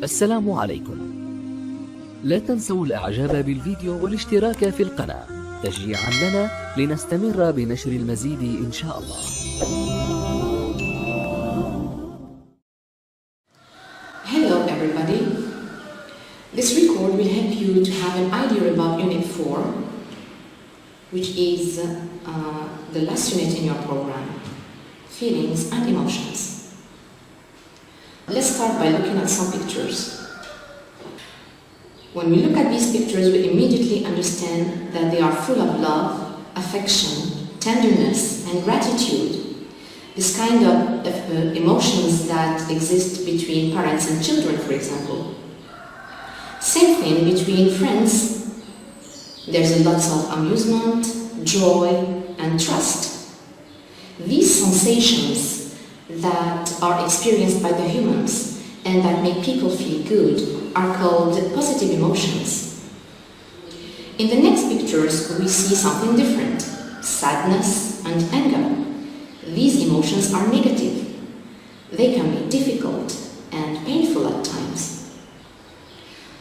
السلام عليكم. لا تنسوا الإعجاب بالفيديو والاشتراك في القناة تشجيعا لنا لنستمر بنشر المزيد إن شاء الله. Hello everybody. This record will help you to have an idea about Unit 4, which is the last unit in your program, feelings and emotions. Let's start by looking at some pictures. When we look at these pictures, we immediately understand that they are full of love, affection, tenderness, and gratitude. This kind of emotions that exist between parents and children, for example. Same thing between friends. There's lots of amusement, joy, and trust. These sensations that are experienced by the humans and that make people feel good are called positive emotions. In the next pictures, we see something different: sadness and anger. These emotions are negative. They can be difficult and painful at times.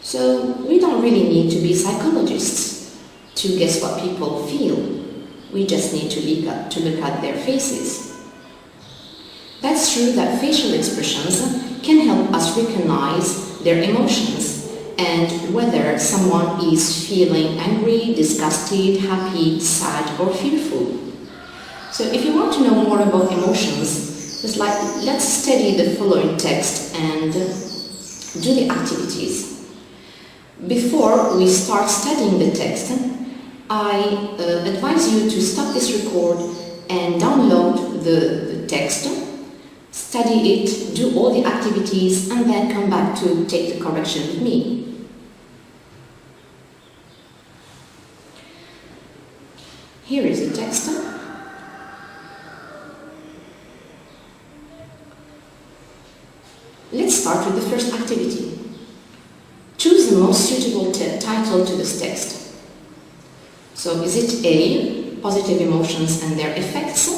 So we don't really need to be psychologists to guess what people feel. We just need to look at their faces. That's true that facial expressions can help us recognize their emotions and whether someone is feeling angry, disgusted, happy, sad, or fearful. So if you want to know more about emotions, let's study the following text and do the activities. Before we start studying the text, I advise you to stop this record and download the text, study it, do all the activities, and then come back to take the correction with me. Here is the text. Let's start with the first activity. Choose the most suitable title to this text. So is it A, positive emotions and their effects?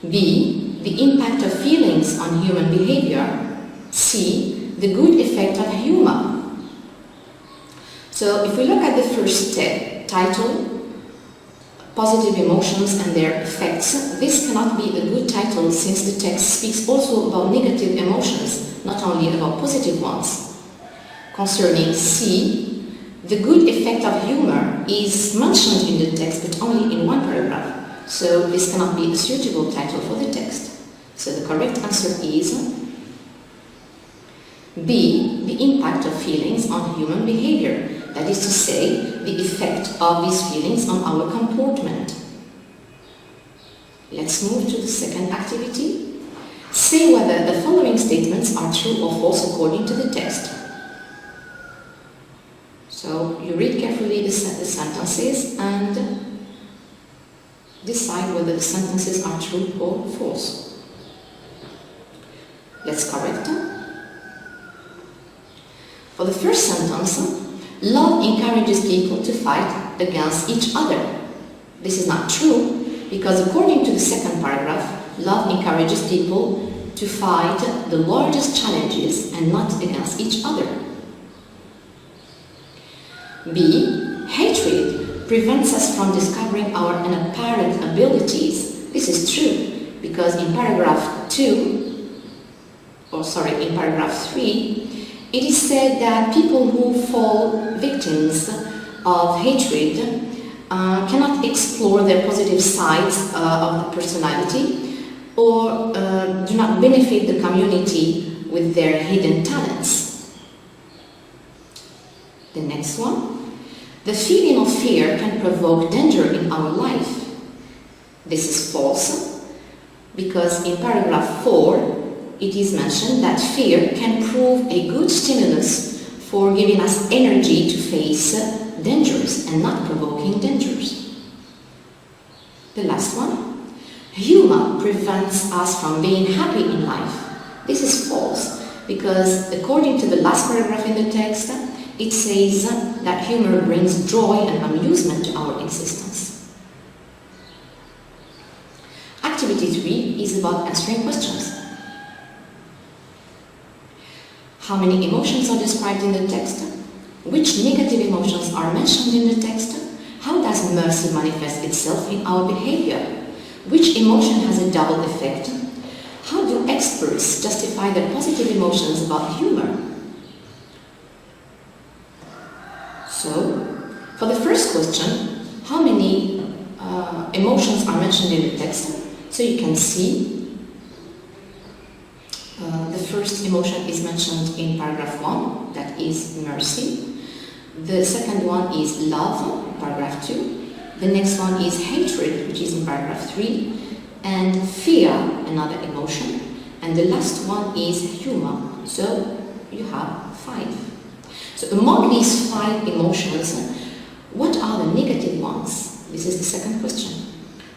B, the impact of feelings on human behavior? C, the good effect of humor? So if we look at the first title, positive emotions and their effects, this cannot be a good title since the text speaks also about negative emotions, not only about positive ones. Concerning C, the good effect of humor is mentioned in the text but only in one paragraph, so this cannot be a suitable title for the text. So the correct answer is B, the impact of feelings on human behavior. That is to say, the effect of these feelings on our comportment. Let's move to the second activity. Say whether the following statements are true or false according to the text. So you read carefully the sentences and decide whether the sentences are true or false. Let's correct them. For the first sentence, love encourages people to fight against each other. This is not true because according to the second paragraph, love encourages people to fight the largest challenges and not against each other. B, hatred prevents us from discovering our unapparent abilities. This is true because in paragraph 3, it is said that people who fall victims of hatred cannot explore their positive sides of the personality or do not benefit the community with their hidden talents. The next one. The feeling of fear can provoke danger in our life. This is false because in paragraph 4 it is mentioned that fear can prove a good stimulus for giving us energy to face dangers and not provoking dangers. The last one. Humor prevents us from being happy in life. This is false because according to the last paragraph in the text, it says that humor brings joy and amusement to our existence. Activity 3 is about answering questions. How many emotions are described in the text? Which negative emotions are mentioned in the text? How does mercy manifest itself in our behavior? Which emotion has a double effect? How do experts justify their positive emotions about humor? So, for the first question, how many emotions are mentioned in the text? So you can see the first emotion is mentioned in paragraph 1, that is mercy. The second one is love, paragraph 2. The next one is hatred, which is in paragraph 3. And fear, another emotion. And the last one is humor. So you have 5. So among these 5 emotions, what are the negative ones? This is the second question.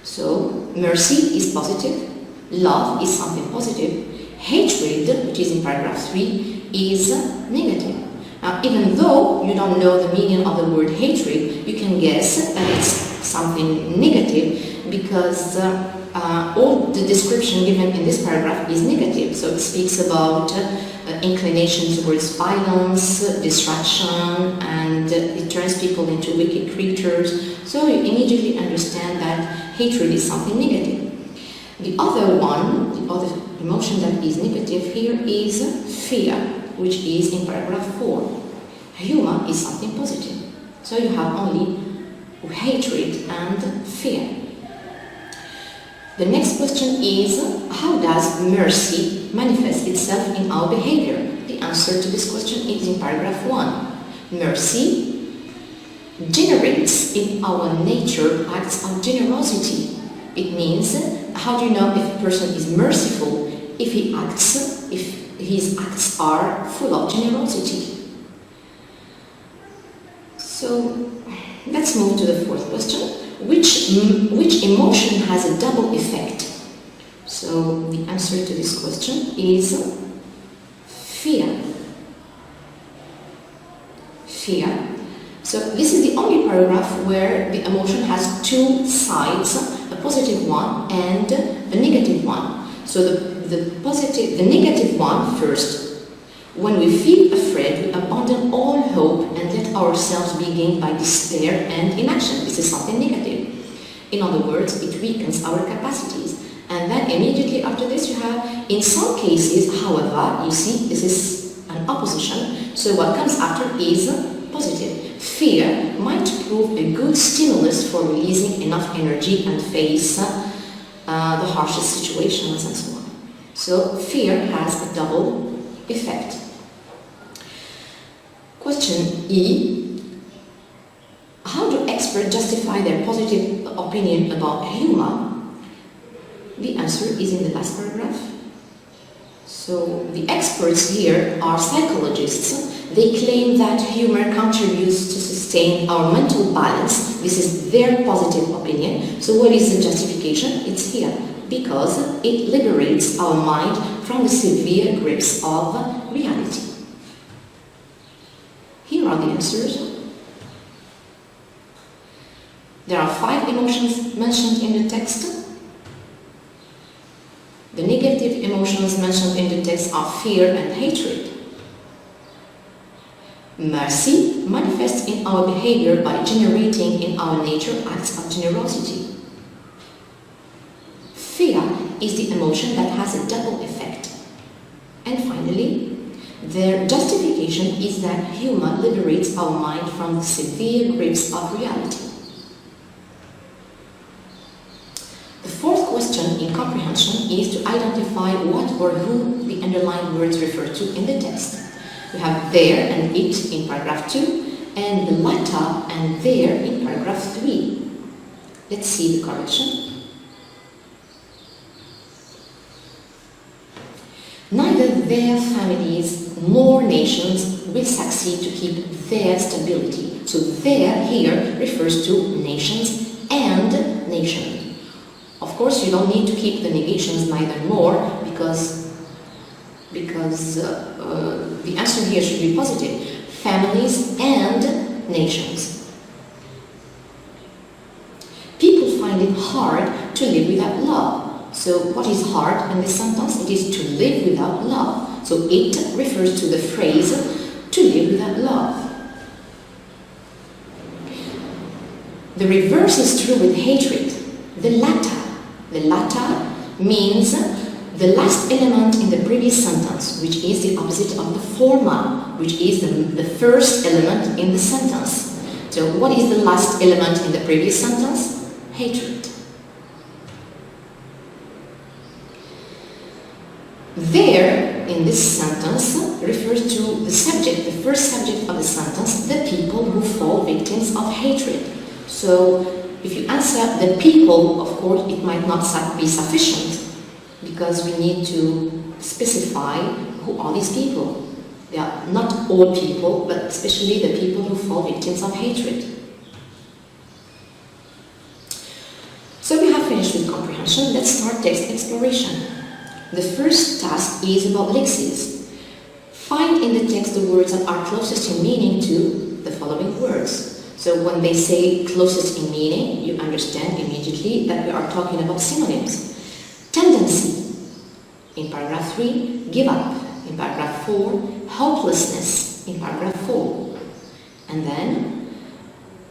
So mercy is positive, love is something positive, hatred, which is in paragraph 3, is negative. Now, even though you don't know the meaning of the word hatred, you can guess that it's something negative because all the description given in this paragraph is negative. So it speaks about inclination towards violence, distraction, and it turns people into wicked creatures. So you immediately understand that hatred is something negative. The other one, the other emotion that is negative here is fear, which is in paragraph 4. Humor is something positive. So you have only hatred and fear. The next question is, how does mercy manifest itself in our behavior? The answer to this question is in paragraph 1. Mercy generates in our nature acts of generosity. It means, how do you know if a person is merciful? If his acts are full of generosity. So let's move to the fourth question. Which emotion has a double effect? So the answer to this question is fear. Fear. So this is the only paragraph where the emotion has 2 sides, a positive one and a negative one. So the negative one first. When we feel afraid, we abandon all hope and let ourselves be gained by despair and inaction. This is something negative. In other words, it weakens our capacities. And then immediately after this you have, in some cases, however, you see this is an opposition. So what comes after is positive. Fear might prove a good stimulus for releasing enough energy and face the harshest situations and so on. So fear has a double effect. Question E. How do experts justify their positive opinion about humor? The answer is in the last paragraph. So the experts here are psychologists. They claim that humor contributes to sustain our mental balance. This is their positive opinion. So what is the justification? It's here. Because it liberates our mind from the severe grips of reality. Here are the answers. There are 5 emotions mentioned in the text. The negative emotions mentioned in the text are fear and hatred. Mercy manifests in our behavior by generating in our nature acts of generosity. Fear is the emotion that has a double effect. And finally, their justification is that humor liberates our mind from the severe grips of reality. The fourth question in comprehension is to identify what or who the underlined words refer to in the text. We have there and it in paragraph 2 and the latter and there in paragraph 3. Let's see the correction. Neither their families nor nations will succeed to keep their stability. So their here refers to nations and nation. Of course, you don't need to keep the negations neither nor because the answer here should be positive. Families and nations. People find it hard to live without love. So what is hard in this sentence? It is to live without love. So it refers to the phrase to live without love. The reverse is true with hatred. The latter means the last element in the previous sentence, which is the opposite of the former, which is the first element in the sentence. So what is the last element in the previous sentence? Hatred. There, in this sentence, refers to the subject, the first subject of the sentence, the people who fall victims of hatred. So, if you answer the people, of course, it might not be sufficient, because we need to specify who are these people. They are not all people, but especially the people who fall victims of hatred. So we have finished with comprehension. Let's start text exploration. The first task is about lexemes. Find in the text the words that are closest in meaning to the following words. So when they say closest in meaning, you understand immediately that we are talking about synonyms. Tendency in paragraph 3, give up in paragraph 4, hopelessness in paragraph 4. And then,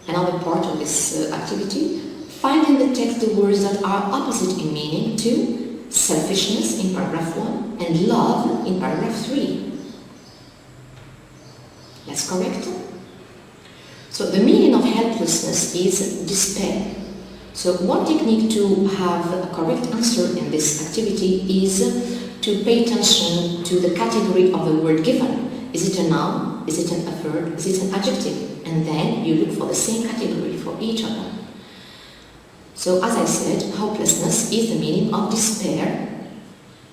another part of this activity, find in the text the words that are opposite in meaning to selfishness in paragraph 1 and love in paragraph 3. Let's correct. So the meaning of helplessness is despair. So one technique to have a correct answer in this activity is to pay attention to the category of the word given. Is it a noun? Is it a verb? Is it an adjective? And then you look for the same category for each of them. So as I said, hopelessness is the meaning of despair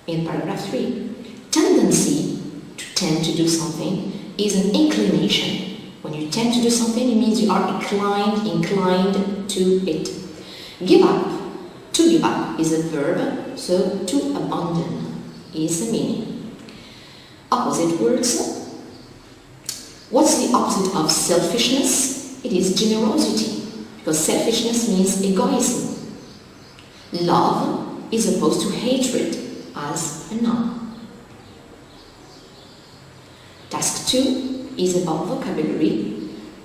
in paragraph 3. Tendency, to tend to do something, is an inclination. When you tend to do something, it means you are inclined to it. Give up. To give up is a verb, so to abandon is the meaning. Opposite words. What's the opposite of selfishness? It is generosity, because selfishness means egoism. Love is opposed to hatred as a noun. Task 2 is about vocabulary.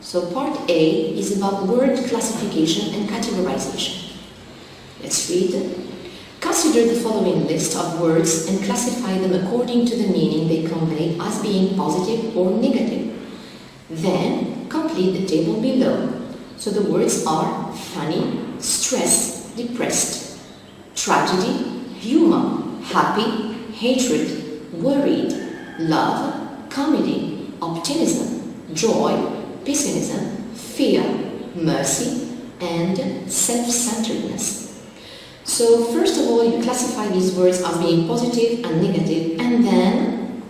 So part A is about word classification and categorization. Let's read. Consider the following list of words and classify them according to the meaning they convey as being positive or negative. Then complete the table below. So the words are funny, stress, depressed, tragedy, humor, happy, hatred, worried, love, comedy, optimism, joy, pessimism, fear, mercy, and self-centeredness. So first of all, you classify these words as being positive and negative, and then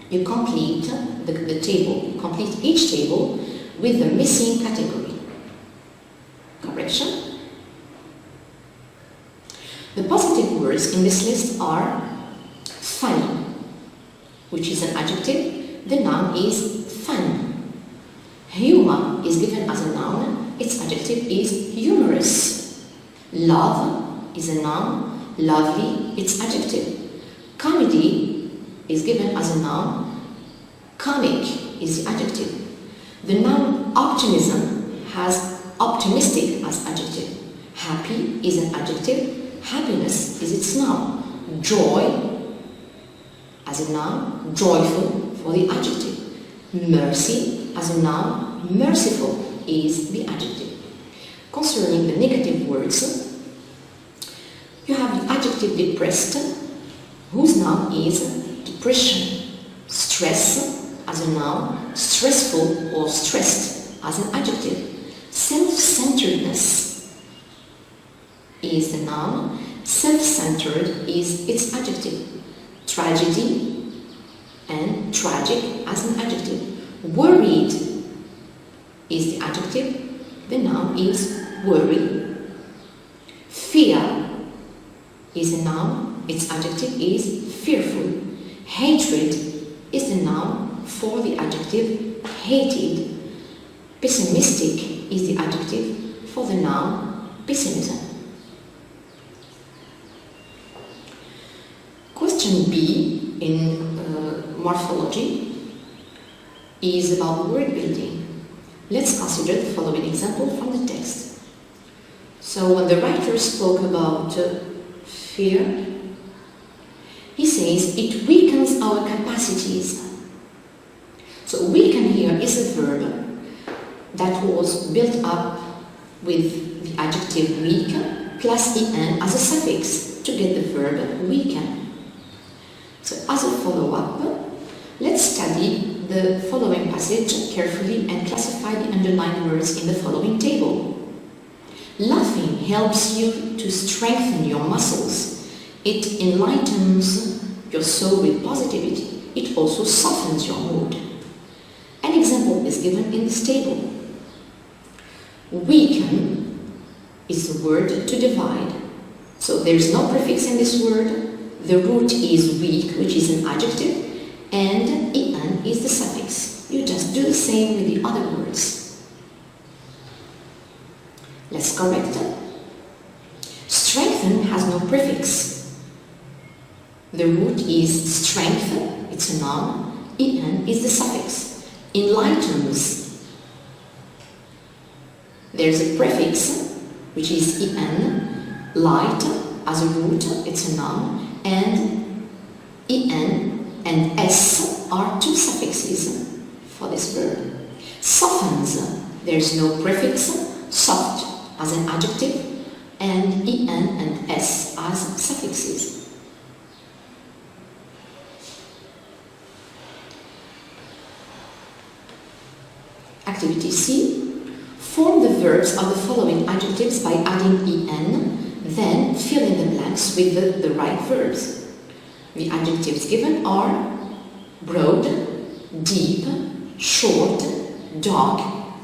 you complete the table. You complete each table with the missing category. Correction. The positive words in this list are funny, which is an adjective. The noun is fun. Humor is given as a noun. Its adjective is humorous. Love is a noun. Lovely, its adjective. Comedy is given as a noun. Comic is the adjective. The noun optimism has optimistic as adjective. Happy is an adjective. Happiness is its noun. Joy as a noun. Joyful for the adjective. Mercy as a noun. Merciful is the adjective. Concerning the negative words, you have the adjective depressed, whose noun is depression. Stress as a noun. Stressful or stressed as an adjective. Self-centeredness is the noun. Self-centered is its adjective. Tragedy and tragic as an adjective. Worried is the adjective. The noun is worry. Fear is a noun. Its adjective is fearful. Hatred is the noun for the adjective hated. Pessimistic is the adjective for the noun pessimism. Question B in morphology is about word building. Let's consider the following example from the text. So when the writer spoke about fear, he says it weakens our capacities. So weaken here is a verb that was built up with the adjective weak plus en as a suffix to get the verb weaken. So as a follow-up, let's study the following passage carefully and classify the underlined words in the following table. Laughing helps you to strengthen your muscles. It enlightens your soul with positivity. It also softens your mood. An example is given in this table. Weaken is the word to divide. So there is no prefix in this word. The root is weak, which is an adjective, and en is the suffix. You just do the same with the other words. Let's correct them. Strengthen has no prefix. The root is strength, it's a noun, en is the suffix. Enlightens, there's a prefix, which is en, light as a root, it's a noun, and en and s are two suffixes for this verb. Softens, there's no prefix, soft as an adjective, and en and s as suffixes. Activity C. Form the verbs of the following adjectives by adding en, then fill in the blanks with the right verbs. The adjectives given are broad, deep, short, dark,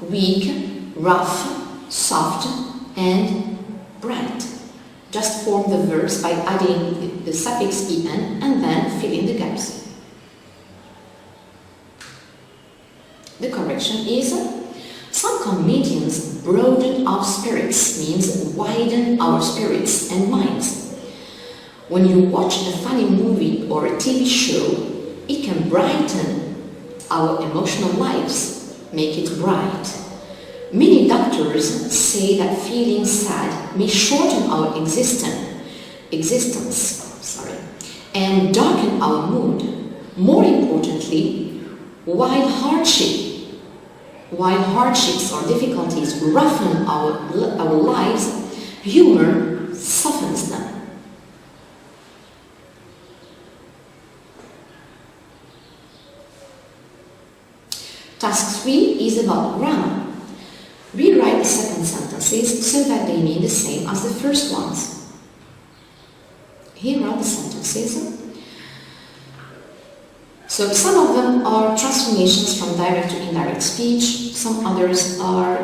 weak, rough, soft, and bright. Just form the verbs by adding the suffix en and then fill in the gaps. The correction is, some comedians broaden our spirits, means widen our spirits and minds. When you watch a funny movie or a TV show, it can brighten our emotional lives, make it bright. Many doctors say that feeling sad may shorten our existence, and darken our mood. More importantly, while hardships or difficulties roughen our lives, humor softens them. Task 3 is about grammar. Rewrite the second sentences so that they mean the same as the first ones. Here are the sentences. So some of them are transformations from direct to indirect speech, some others are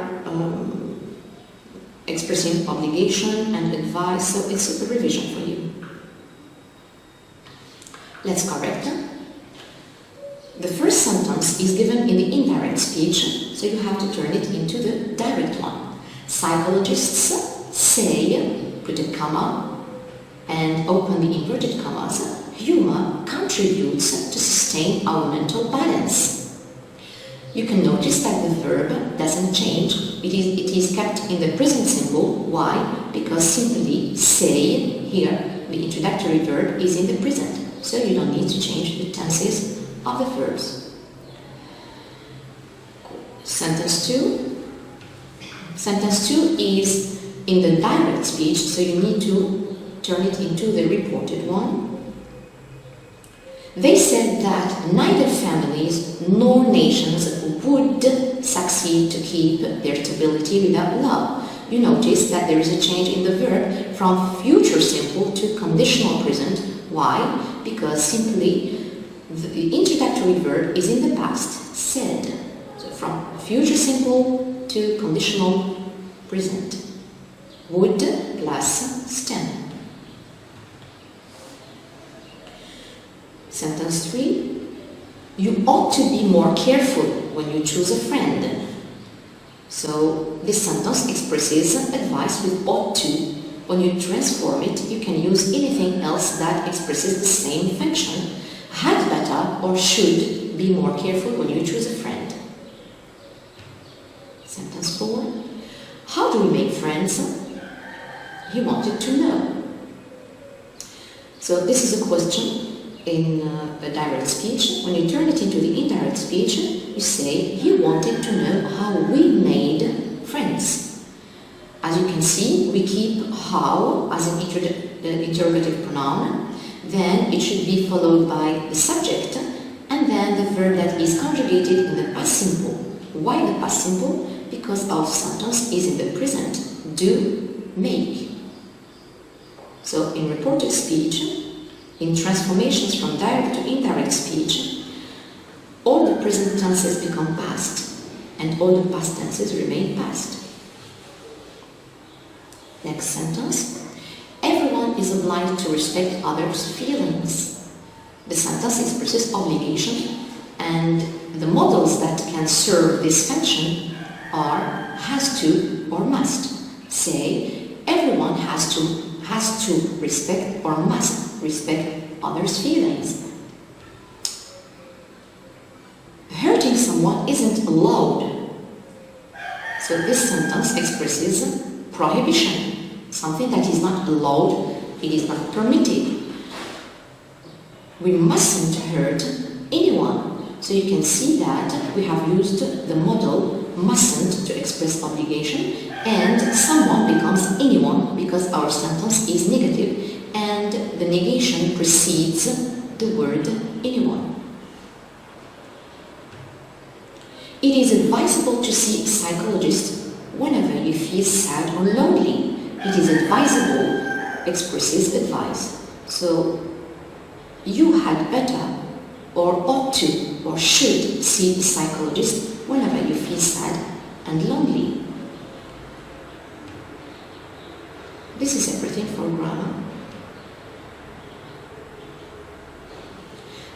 expressing obligation and advice, so it's a revision for you. Let's correct them. The first sentence is given in the indirect speech, so you have to turn it into the direct one. Psychologists say, put a comma, and open the inverted commas, humor contributes to sustain our mental balance. You can notice that the verb doesn't change. It is kept in the present simple. Why? Because simply say here, the introductory verb is in the present, so you don't need to change the tenses of the verbs. Sentence 2. Sentence 2 is in the direct speech, so you need to turn it into the reported one. They said that neither families nor nations would succeed to keep their stability without love. You notice that there is a change in the verb from future simple to conditional present. Why? Because simply the introductory verb is in the past, said. So from future simple to conditional present. Would plus stem. Sentence 3. You ought to be more careful when you choose a friend. So this sentence expresses advice with ought to. When you transform it, you can use anything else that expresses the same function. had better or should be more careful when you choose a friend. Sentence 4. How do we make friends? He wanted to know. So this is a question in a direct speech. When you turn it into the indirect speech, you say, he wanted to know how we made friends. As you can see, we keep how as an interrogative pronoun, then it should be followed by the subject, and then the verb that is conjugated in the past simple. Why the past simple? Because our sentence is in the present, do, make. So in reported speech, in transformations from direct to indirect speech, all the present tenses become past, and all the past tenses remain past. Next sentence. Everyone is obliged to respect others' feelings. The sentence expresses obligation, and the models that can serve this function are has to or must. Say, everyone has to respect or must respect others' feelings. Hurting someone isn't allowed. So this sentence expresses prohibition, something that is not allowed, it is not permitted. We mustn't hurt anyone. So you can see that we have used the model mustn't to express obligation, and someone becomes anyone because our sentence is negative and the negation precedes the word anyone. It is advisable to see a psychologist whenever you feel sad or lonely. It is advisable expresses advice. So you had better or ought to or should see a psychologist whenever you feel sad and lonely. This is everything for grammar.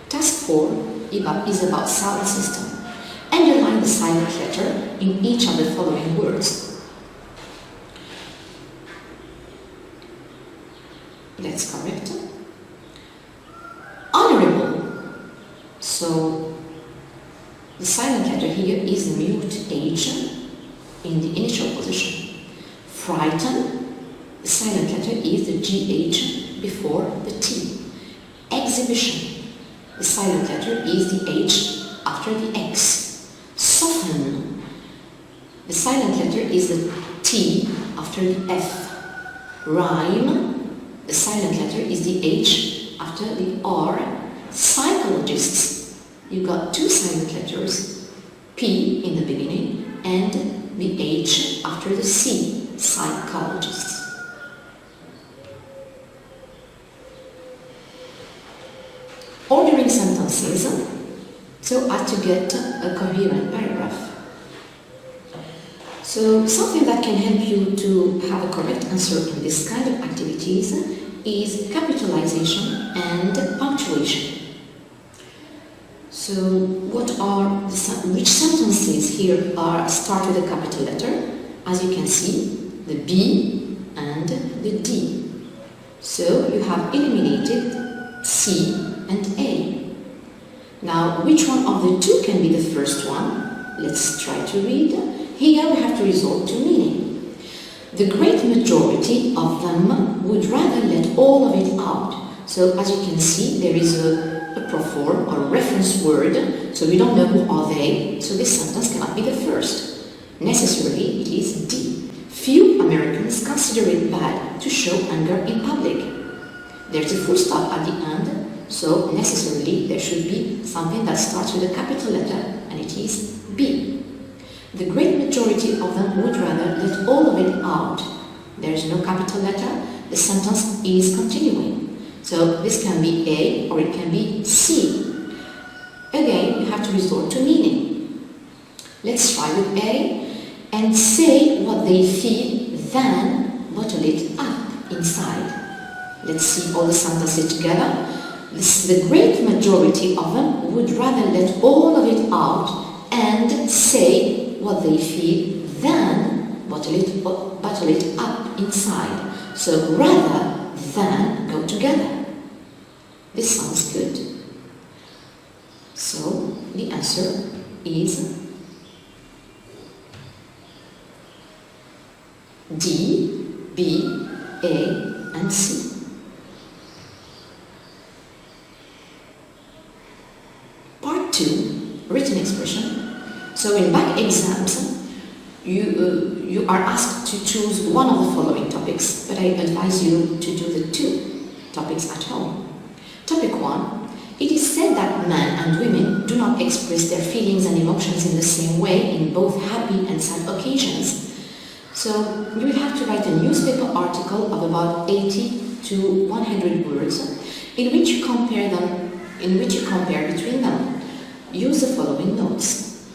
Task 4 is about sound system. Underline the silent letter in each of the following words. Let's correct. Honorable. So the silent letter here is the mute H in the initial position. Frighten, the silent letter is the GH before the T. Exhibition, the silent letter is the H after the X. Soften, the silent letter is the T after the F. Rhyme, the silent letter is the H after the R. Psychologists, you got two silent letters, P in the beginning and the H after the C, psychologists. Ordering sentences so as to get a coherent paragraph. So something that can help you to have a correct answer in this kind of activities is capitalization and punctuation. So which sentences here are start with a capital letter? As you can see, the B and the D. So you have eliminated C and A. Now, which one of the two can be the first one? Let's try to read. Here we have to resort to meaning. The great majority of them would rather let all of it out. So as you can see, there is a proform or reference word, so we don't know who are they, so this sentence cannot be the first. Necessarily, it is D. Few Americans consider it bad to show anger in public. There's a full stop at the end, so necessarily there should be something that starts with a capital letter, and it is B. The great majority of them would rather let all of it out. There is no capital letter, the sentence is continuing. So this can be A or it can be C. Again, you have to resort to meaning. Let's try with A and say what they feel, then bottle it up inside. Let's see all the sentences together. The great majority of them would rather let all of it out and say what they feel, then bottle it up inside. So rather than go together. This sounds good. So the answer is D, B, A, and C. Part 2, written expression. So in back exams, you are asked to choose one of the following topics, but I advise you to do the 2 topics at home. Topic 1. It is said that men and women do not express their feelings and emotions in the same way in both happy and sad occasions. So you will have to write a newspaper article of about 80 to 100 words in which you compare between them. Use the following notes.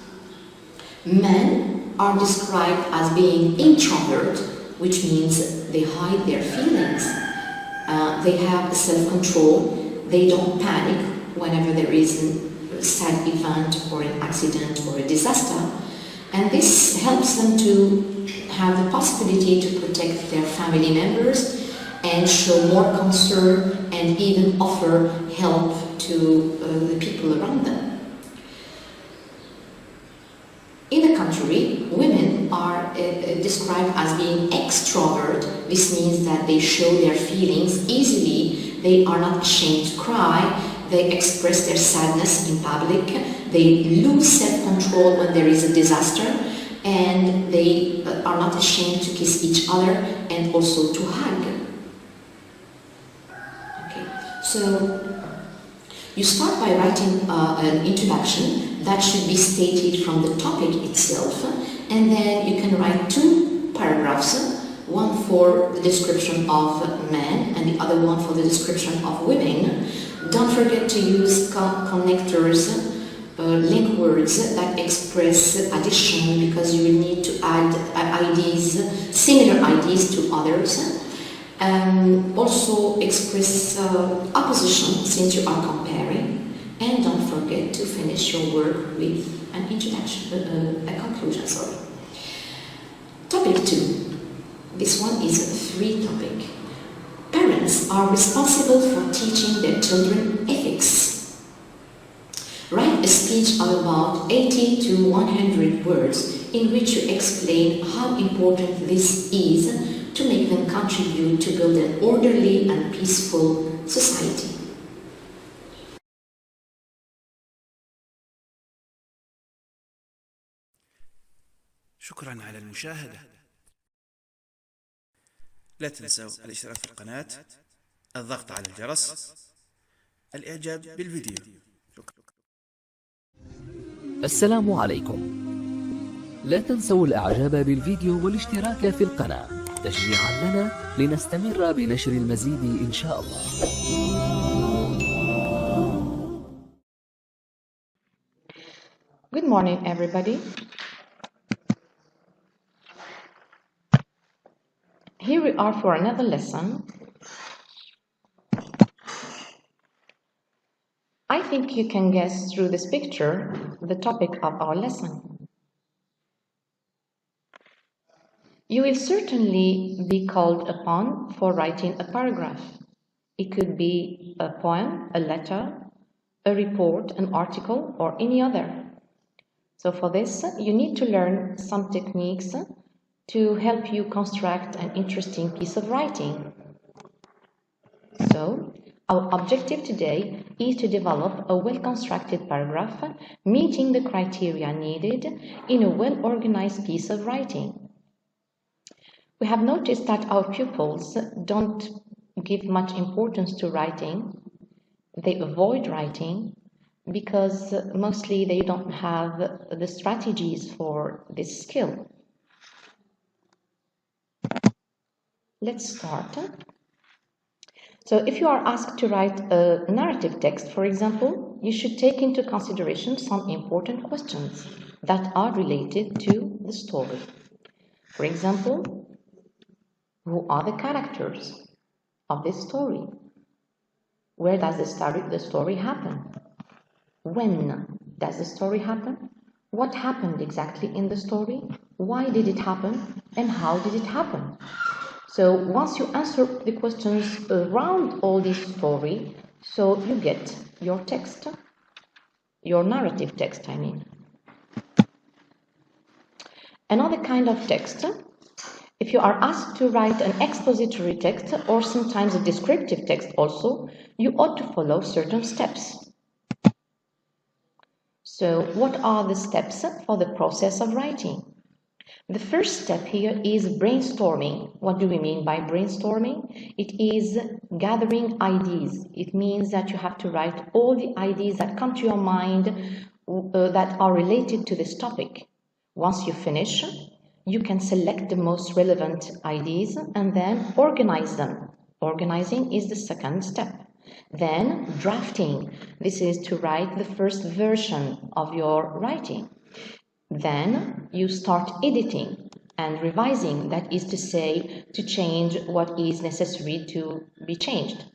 Men are described as being introvert, which means they hide their feelings. They have self-control. They don't panic whenever there is a sad event or an accident or a disaster. And this helps them to have the possibility to protect their family members and show more concern and even offer help to the people around them. In the contrary, women are described as being extrovert. This means that they show their feelings easily. They are not ashamed to cry. They express their sadness in public. They lose self-control when there is a disaster. And they are not ashamed to kiss each other and also to hug. Okay, so you start by writing an introduction that should be stated from the topic itself, and then you can write 2 paragraphs, one for the description of men and the other one for the description of women. Don't forget to use connectors, link words that express addition, because you will need to add IDs, similar IDs to others. Also express opposition since you are comparing. And don't forget to finish your work with an introduction, a conclusion, sorry. Topic 2. This one is a free topic. Parents are responsible for teaching their children ethics. Write a speech of about 80 to 100 words in which you explain how important this is to make them contribute to build an orderly and peaceful society. شكرا على المشاهدة. لا تنسوا الاشتراك في القناة، الضغط على الجرس، الإعجاب بالفيديو. شكرا. السلام عليكم. لا تنسوا الإعجاب بالفيديو والاشتراك في القناة تشجيعا لنا لنستمر بنشر المزيد إن شاء الله. Good morning, everybody. Here we are for another lesson. I think you can guess through this picture the topic of our lesson. You will certainly be called upon for writing a paragraph. It could be a poem, a letter, a report, an article, or any other. So for this, you need to learn some techniques to help you construct an interesting piece of writing. So, our objective today is to develop a well-constructed paragraph meeting the criteria needed in a well-organized piece of writing. We have noticed that our pupils don't give much importance to writing. They avoid writing because mostly they don't have the strategies for this skill. Let's start. So if you are asked to write a narrative text, for example, you should take into consideration some important questions that are related to the story. For example, who are the characters of this story? Where does the story happen? When does the story happen? What happened exactly in the story? Why did it happen? And how did it happen? So once you answer the questions around all this story, so you get your text. your narrative text, I mean. Another kind of text, if you are asked to write an expository text or sometimes a descriptive text also, you ought to follow certain steps. So what are the steps for the process of writing? The first step here is brainstorming. What do we mean by brainstorming? It is gathering ideas. It means that you have to write all the ideas that come to your mind that are related to this topic. Once you finish, you can select the most relevant ideas and then organize them. Organizing is the second step. Then drafting. This is to write the first version of your writing. Then you start editing and revising, that is to say, to change what is necessary to be changed.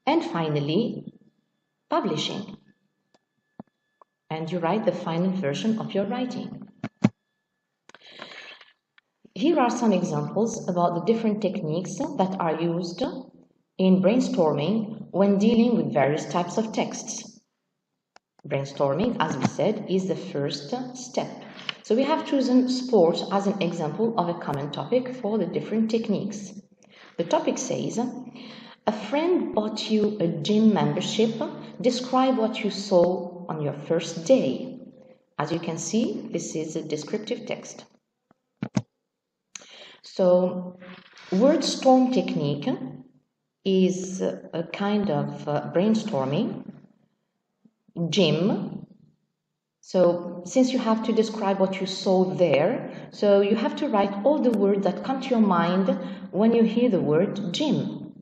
And finally, publishing. And you write the final version of your writing. Here are some examples about the different techniques that are used in brainstorming when dealing with various types of texts. Brainstorming, as we said, is the first step. So we have chosen sport as an example of a common topic for the different techniques. The topic says, a friend bought you a gym membership. Describe what you saw on your first day. As you can see, this is a descriptive text. So, word storm technique is a kind of brainstorming. Gym. So, since you have to describe what you saw there, so you have to write all the words that come to your mind when you hear the word gym.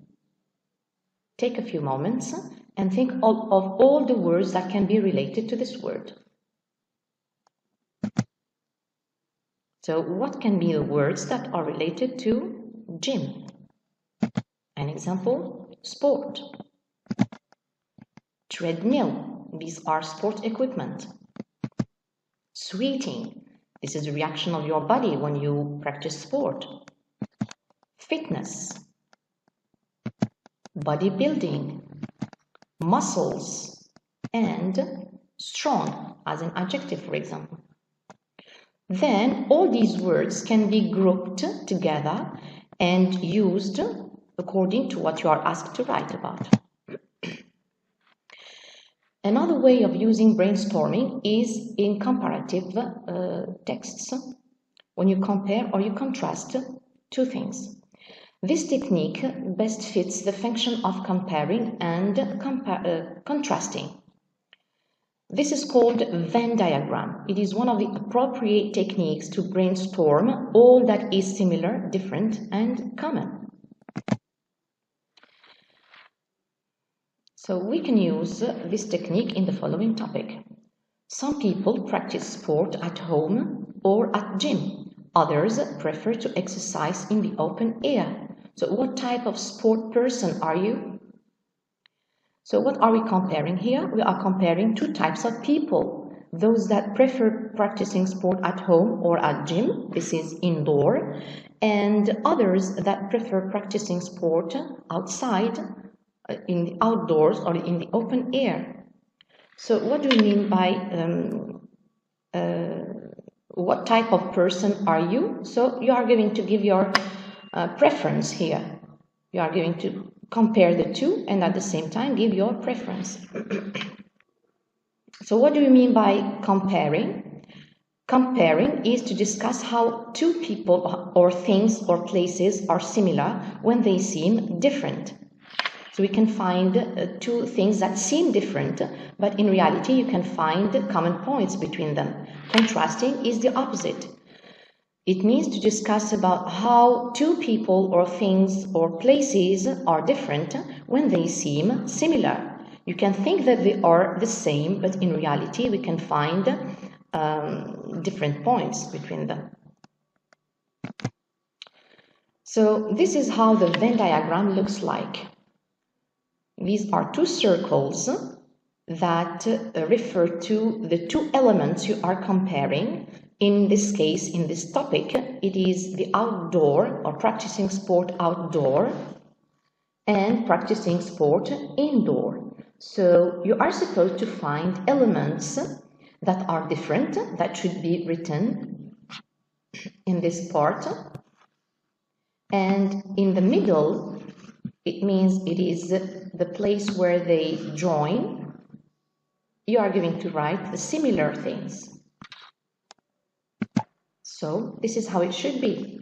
Take a few moments and think of all the words that can be related to this word. So, what can be the words that are related to gym? An example, sport. Treadmill, these are sport equipment. Sweating, this is the reaction of your body when you practice sport. Fitness. Bodybuilding. Muscles. And strong, as an adjective, for example. Then all these words can be grouped together and used according to what you are asked to write about. Another way of using brainstorming is in comparative texts, when you compare or you contrast two things. This technique best fits the function of comparing and contrasting. This is called Venn diagram. It is one of the appropriate techniques to brainstorm all that is similar, different, and common. So we can use this technique in the following topic. Some people practice sport at home or at gym. Others prefer to exercise in the open air. So what type of sport person are you? So what are we comparing here? We are comparing two types of people. Those that prefer practicing sport at home or at gym, this is indoor, and others that prefer practicing sport outside, in the outdoors or in the open air. So what do you mean by what type of person are you? So you are going to give your preference here. You are going to compare the two and at the same time give your preference. So what do you mean by comparing? Comparing is to discuss how two people or things or places are similar when they seem different. So we can find two things that seem different, but in reality you can find common points between them. Contrasting is the opposite. It means to discuss about how two people or things or places are different when they seem similar. You can think that they are the same, but in reality we can find different points between them. So this is how the Venn diagram looks like. These are two circles that refer to the two elements you are comparing. In this case, in this topic, it is the outdoor or practicing sport outdoor and practicing sport indoor. So you are supposed to find elements that are different, that should be written in this part. And in the middle, it means it is the place where they join. You are going to write the similar things. So this is how it should be.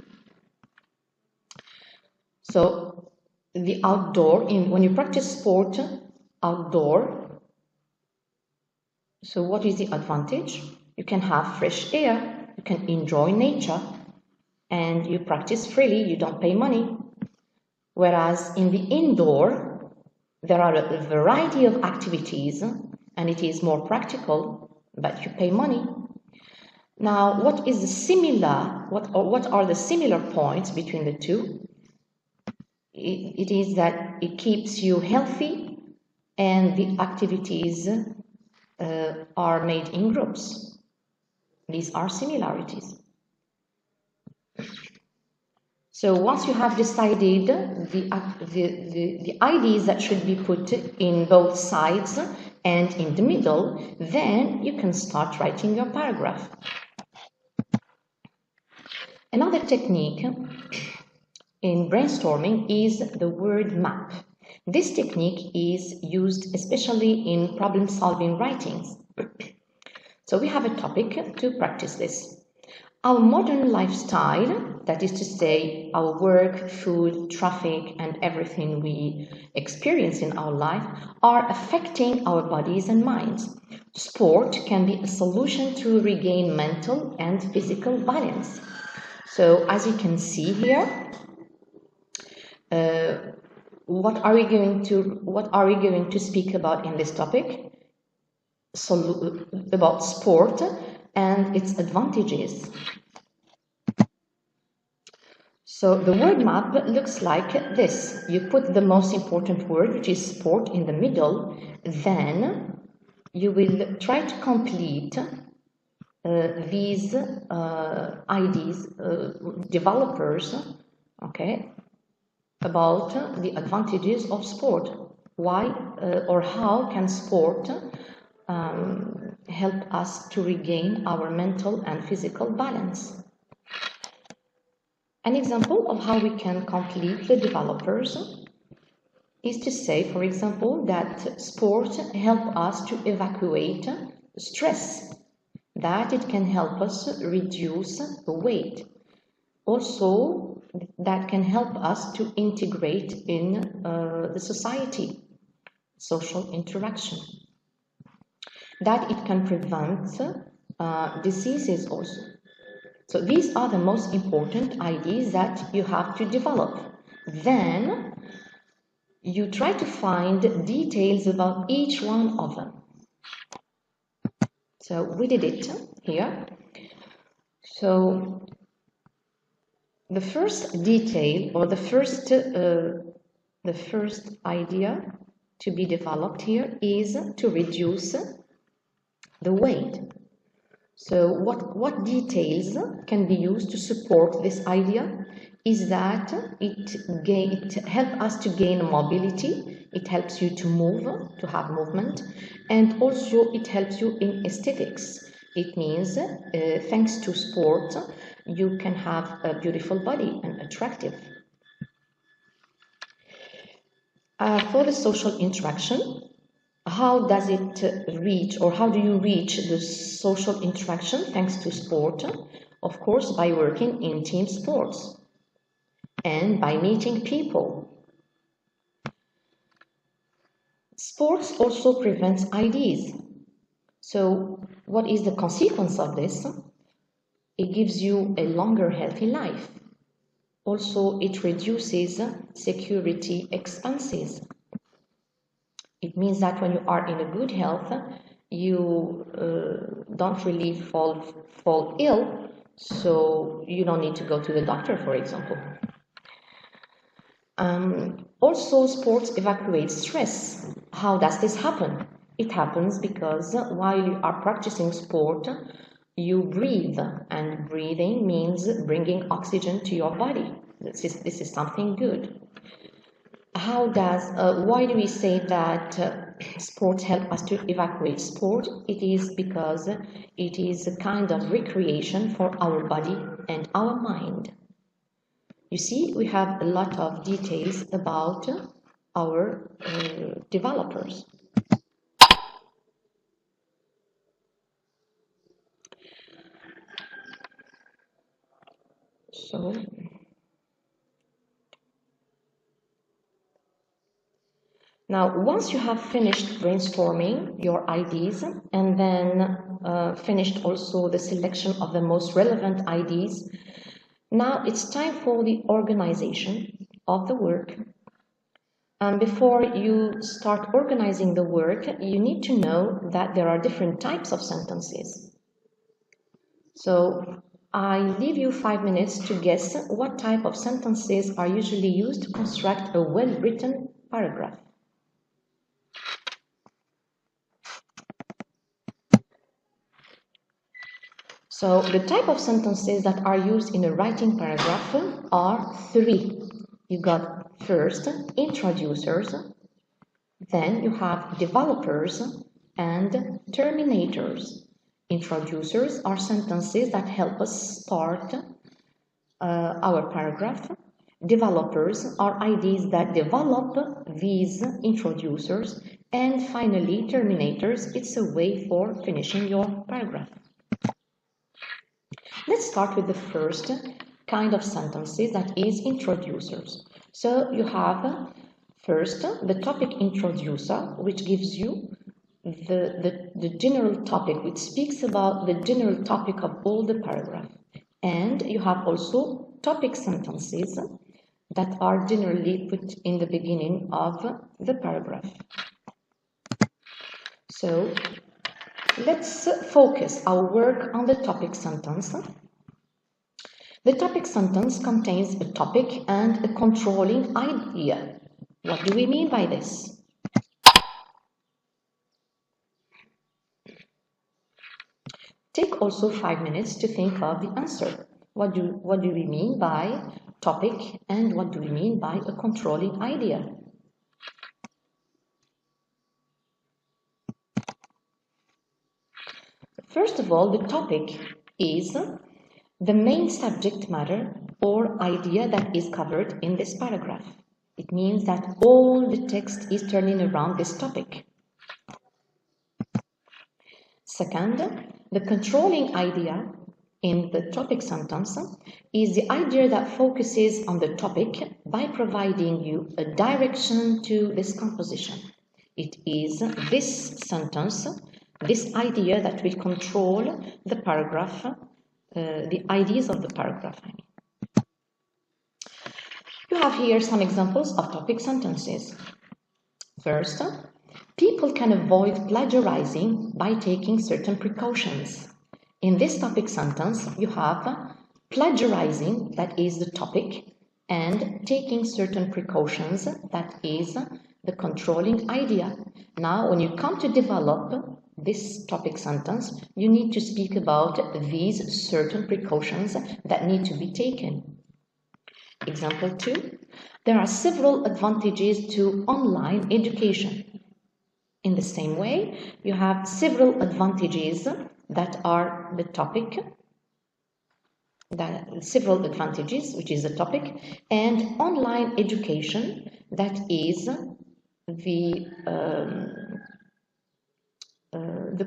So the outdoor, when you practice sport outdoor, so what is the advantage? You can have fresh air, you can enjoy nature, and you practice freely, you don't pay money. Whereas in the indoor, there are a variety of activities, and it is more practical, but you pay money. Now, what is the similar? What are the similar points between the two? It is that it keeps you healthy, and the activities are made in groups. These are similarities. So once you have decided the ideas that should be put in both sides and in the middle, then you can start writing your paragraph. Another technique in brainstorming is the word map. This technique is used especially in problem-solving writings. So we have a topic to practice this. Our modern lifestyle, that is to say, our work, food, traffic, and everything we experience in our life are affecting our bodies and minds. Sport can be a solution to regain mental and physical balance. So as you can see here, what are we going to speak about in this topic? About sport and its advantages. So the word map looks like this. You put the most important word, which is sport, in the middle. Then you will try to complete these ideas, developers, okay, about the advantages of sport. Why or how can sport help us to regain our mental and physical balance? An example of how we can complete the developers is to say, for example, that sport helps us to evacuate stress, that it can help us reduce the weight. Also, that can help us to integrate in the society, social interaction. That it can prevent diseases also. So these are the most important ideas that you have to develop. Then you try to find details about each one of them. So we did it here. So the first detail, or the first idea to be developed here is to reduce the weight. So what details can be used to support this idea is that it helps us to gain mobility, it helps you to move, to have movement, and also it helps you in aesthetics. It means thanks to sport, you can have a beautiful body and attractive. For the social interaction, how does it reach, or how do you reach the social interaction thanks to sport? Of course, by working in team sports and by meeting people. Sports also prevents IDs. So what is the consequence of this? It gives you a longer healthy life. Also, it reduces security expenses. It means that when you are in a good health, you don't really fall ill, so you don't need to go to the doctor, for example. Also, sports evacuate stress. How does this happen? It happens because while you are practicing sport, you breathe, and breathing means bringing oxygen to your body. This is something good. Why do we say that sport help us to evacuate. Sport, it is because it is a kind of recreation for our body and our mind. You see, we have a lot of details about our developers. So, now once you have finished brainstorming your ideas and then finished also the selection of the most relevant ideas, now it's time for the organization of the work. And before you start organizing the work, you need to know that there are different types of sentences. So I leave you 5 minutes to guess what type of sentences are usually used to construct a well-written paragraph. So the type of sentences that are used in a writing paragraph are 3. You got first introducers, then you have developers and terminators. Introducers are sentences that help us start our paragraph. Developers are ideas that develop these introducers. And finally, terminators, it's a way for finishing your paragraph. Let's start with the first kind of sentences, that is introducers. So you have first the topic introducer, which gives you the general topic, which speaks about the general topic of all the paragraph. And you have also topic sentences that are generally put in the beginning of the paragraph. So let's focus our work on the topic sentence. The topic sentence contains a topic and a controlling idea. What do we mean by this? Take also 5 minutes to think of the answer. What do we mean by topic and what do we mean by a controlling idea? First of all, the topic is the main subject matter or idea that is covered in this paragraph. It means that all the text is turning around this topic. Second, the controlling idea in the topic sentence is the idea that focuses on the topic by providing you a direction to this composition. It is this sentence, this idea that will control the paragraph, the ideas of the paragraph. You have here some examples of topic sentences. First, people can avoid plagiarizing by taking certain precautions. In this topic sentence, you have plagiarizing, that is the topic, and taking certain precautions, that is the controlling idea. Now, when you come to develop this topic sentence, you need to speak about these certain precautions that need to be taken. Example 2, there are several advantages to online education. In the same way, you have several advantages that are the topic, several advantages, which is the topic, and online education, that is the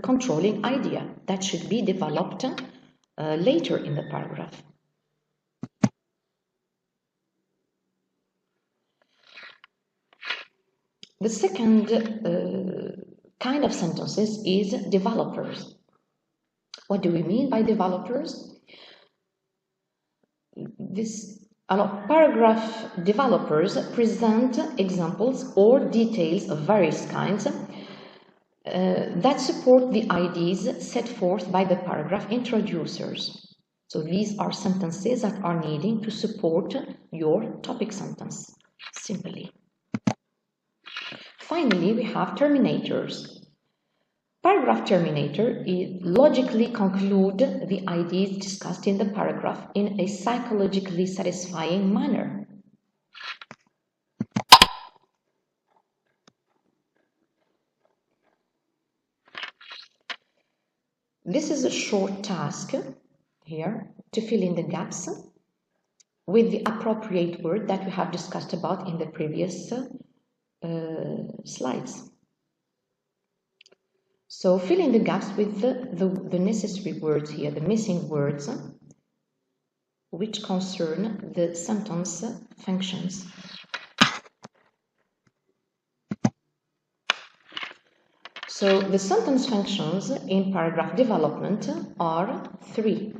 controlling idea that should be developed later in the paragraph. The second kind of sentences is developers. What do we mean by developers? Paragraph developers present examples or details of various kinds that support the ideas set forth by the paragraph introducers. So these are sentences that are needing to support your topic sentence, simply. Finally, we have terminators. Paragraph terminator logically conclude the ideas discussed in the paragraph in a psychologically satisfying manner. This is a short task here to fill in the gaps with the appropriate word that we have discussed about in the previous slides. So fill in the gaps with the necessary words here, the missing words, which concern the sentence functions. So the sentence functions in paragraph development are 3.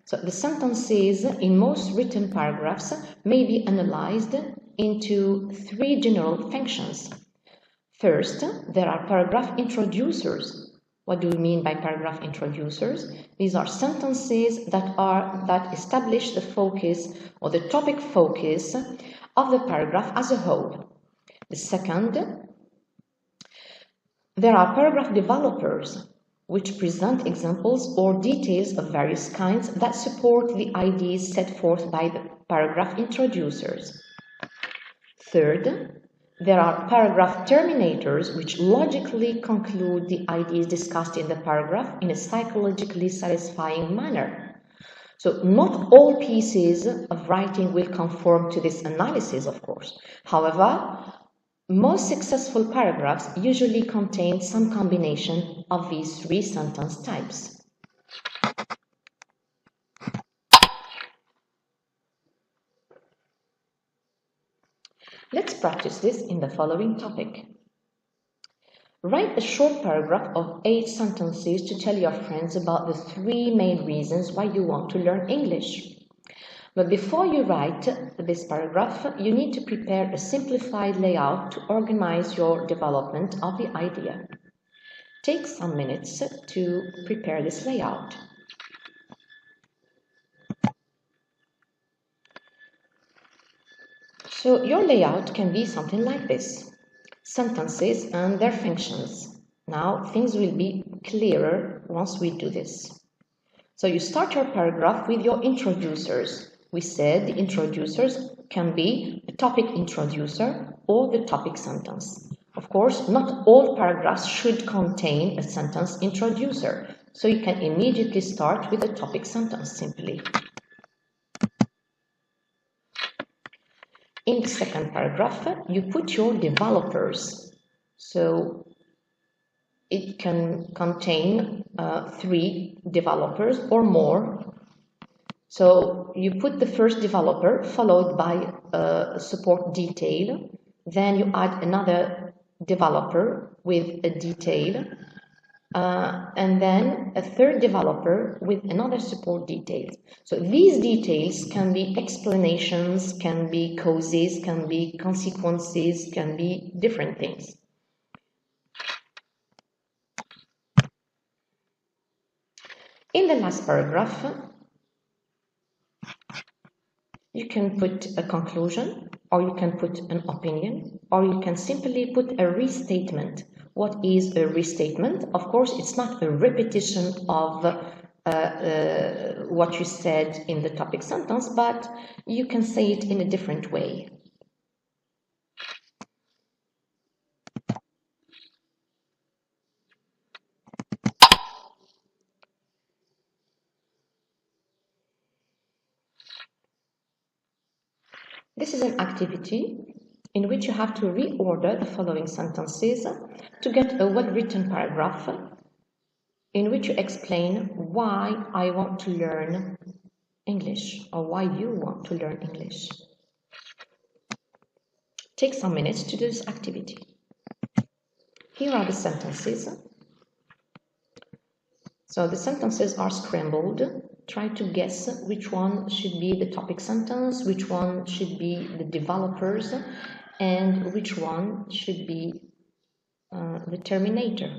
So the sentences in most written paragraphs may be analyzed into 3 general functions. First, there are paragraph introducers. What do we mean by paragraph introducers? These are sentences that establish the focus or the topic focus of the paragraph as a whole. The second, there are paragraph developers, which present examples or details of various kinds that support the ideas set forth by the paragraph introducers. Third, there are paragraph terminators, which logically conclude the ideas discussed in the paragraph in a psychologically satisfying manner. So not all pieces of writing will conform to this analysis, of course. However, most successful paragraphs usually contain some combination of these 3 sentence types. Let's practice this in the following topic. Write a short paragraph of 8 sentences to tell your friends about the 3 main reasons why you want to learn English. But before you write this paragraph, you need to prepare a simplified layout to organize your development of the idea. Take some minutes to prepare this layout. So your layout can be something like this: sentences and their functions. Now things will be clearer once we do this. So you start your paragraph with your introducers. We said the introducers can be a topic introducer or the topic sentence. Of course, not all paragraphs should contain a sentence introducer, so you can immediately start with a topic sentence simply. In the second paragraph, you put your developers. So it can contain 3 developers or more. So you put the first developer followed by a support detail. Then you add another developer with a detail. And then a third developer with another support detail. So these details can be explanations, can be causes, can be consequences, can be different things. In the last paragraph, you can put a conclusion, or you can put an opinion, or you can simply put a restatement. What is a restatement? Of course, it's not a repetition of what you said in the topic sentence, but you can say it in a different way. This is an activity in which you have to reorder the following sentences to get a well-written paragraph in which you explain why I want to learn English, or why you want to learn English. Take some minutes to do this activity. Here are the sentences. So the sentences are scrambled. Try to guess which one should be the topic sentence, which one should be the developers, and which one should be the terminator.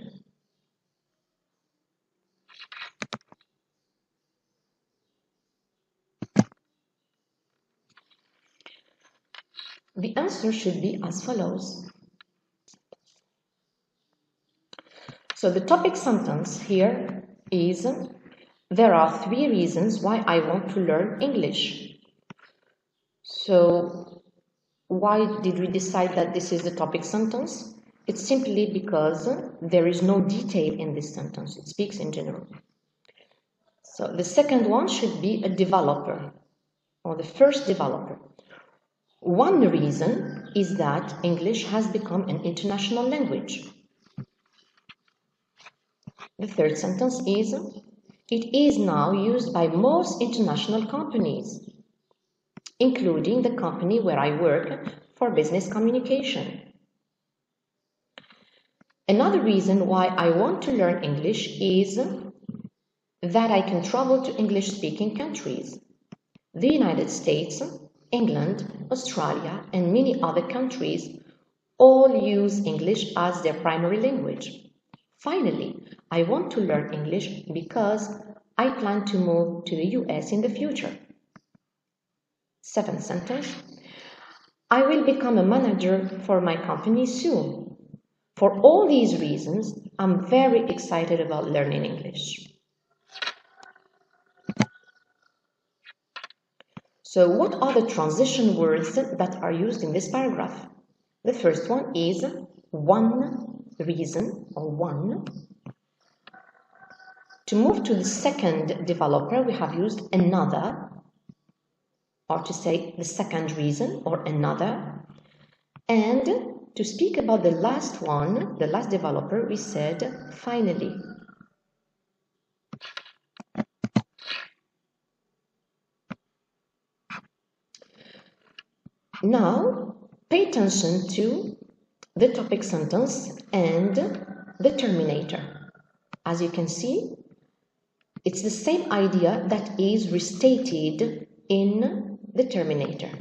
The answer should be as follows. So the topic sentence here is: there are 3 reasons why I want to learn English. So why did we decide that this is the topic sentence? It's simply because there is no detail in this sentence. It speaks in general. So the second one should be a developer, or the first developer. One reason is that English has become an international language. The third sentence is, it is now used by most international companies, including the company where I work for business communication. Another reason why I want to learn English is that I can travel to English-speaking countries. The United States, England, Australia, and many other countries all use English as their primary language. Finally, I want to learn English because I plan to move to the US in the future. Seventh sentence, I will become a manager for my company soon. For all these reasons, I'm very excited about learning English. So what are the transition words that are used in this paragraph? The first one is one reason, or one. To move to the second developer, we have used another, or to say the second reason, or another. And to speak about the last one, the last developer, we said finally. Now, pay attention to the topic sentence and the terminator. As you can see, it's the same idea that is restated in the terminator.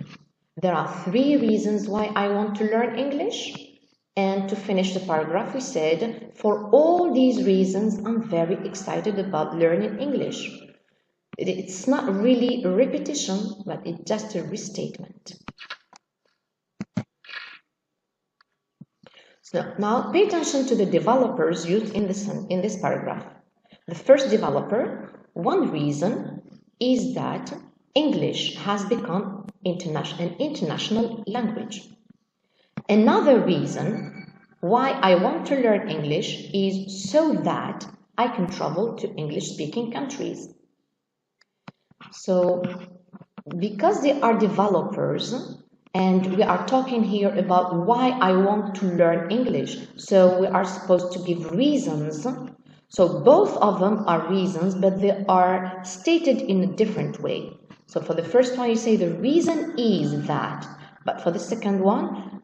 There are three reasons why I want to learn English. And to finish the paragraph, we said, for all these reasons, I'm very excited about learning English. It's not really a repetition, but it's just a restatement. So now pay attention to the developers used in this paragraph. The first developer, one reason is that English has become an international language. Another reason why I want to learn English is so that I can travel to English-speaking countries. So because they are developers, and we are talking here about why I want to learn English. So we are supposed to give reasons. So both of them are reasons, but they are stated in a different way. So for the first one, you say the reason is that. But for the second one,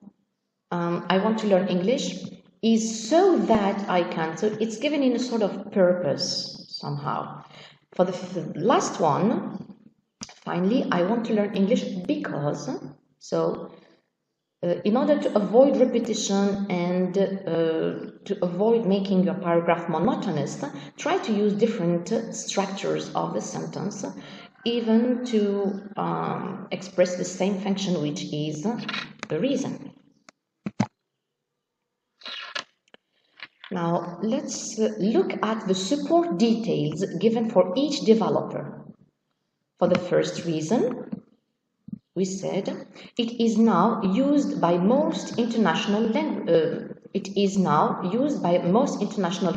I want to learn English is so that I can. So it's given in a sort of purpose somehow. For the last one, finally, I want to learn English because. So, in order to avoid repetition and to avoid making your paragraph monotonous, try to use different structures of the sentence, even to express the same function, which is the reason. Now, let's look at the support details given for each developer. For the first reason, we said it is now used by most international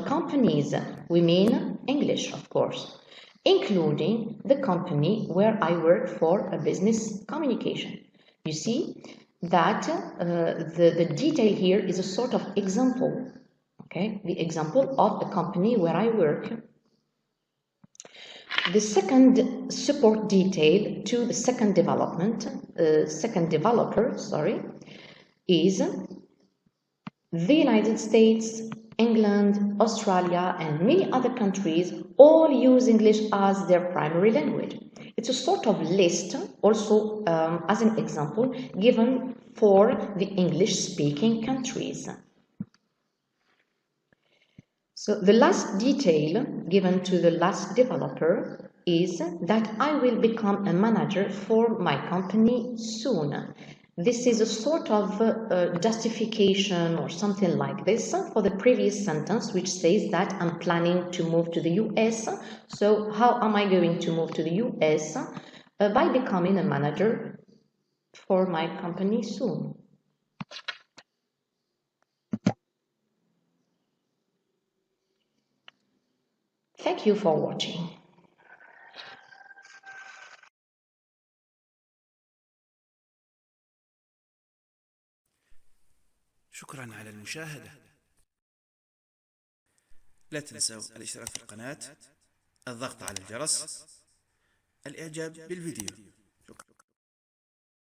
companies. We mean English, of course, including the company where I work for a business communication. You see that the detail here is a sort of example, okay? The example of a company where I work. The second support detail to the second developer, is the United States, England, Australia, and many other countries all use English as their primary language. It's a sort of list, also as an example, given for the English-speaking countries. So the last detail given to the last developer is that I will become a manager for my company soon. This is a sort of justification or something like this for the previous sentence, which says that I'm planning to move to the US. So how am I going to move to the US? By becoming a manager for my company soon. Thank you for watching. شكرا على المشاهدة. لا تنسوا الاشتراك في القناة، الضغط على الجرس، الإعجاب بالفيديو.